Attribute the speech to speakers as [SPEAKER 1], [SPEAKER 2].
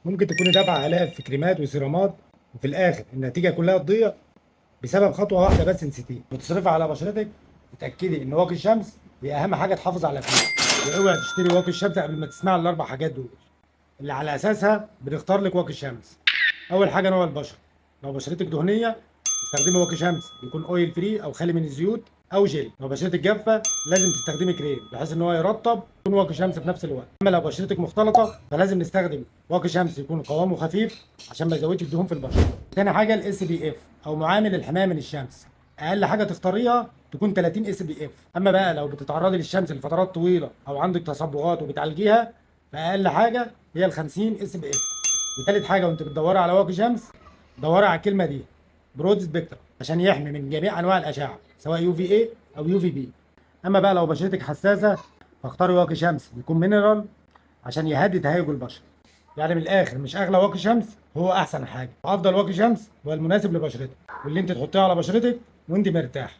[SPEAKER 1] ممكن تكوني دافعه الاف في كريمات وسيرامات، وفي الاخر النتيجه كلها تضيع بسبب خطوه واحده بس نسيتيها وتصرفي على بشرتك. اتاكدي ان واقي الشمس هي اهم حاجه تحافظ على فلوسك، واوعي تشتري واقي الشمس قبل ما تسمعي الاربع حاجات دول اللي على اساسها بنختار لك واقي الشمس. اول حاجه نوع البشره. لو بشرتك دهنيه استخدمي واقي شمس يكون اويل فري او خالي من الزيوت او جيلي. لو بشرتك جافه لازم تستخدمي كريم بحيث ان هو يرطب يكون واقي شمس في نفس الوقت. اما لو بشرتك مختلطه فلازم نستخدم واقي شمس يكون قوامه خفيف عشان ما يزودش الدهون في البشره. تاني حاجه الاس بي اف او معامل الحمايه من الشمس. اقل حاجه تختاريها تكون 30 اس بي اف. اما بقى لو بتتعرضي للشمس لفترات طويله او عندك تصبغات وبتعالجيها فاقل حاجه هي ال 50 اس بي اف. وتالت حاجه وانت بتدوري على واقي شمس دوري على الكلمه دي برود سبيكترم عشان يحمي من جميع انواع الاشعه سواء يو في اي او يو في بي. اما بقى لو بشرتك حساسه فاختاري واقي شمس يكون مينرال عشان يهدي تهيج البشره. يعني من الاخر مش اغلى واقي شمس هو احسن حاجه، وافضل واقي شمس هو المناسب لبشرتك واللي انت تحطيه على بشرتك وانت مرتاح.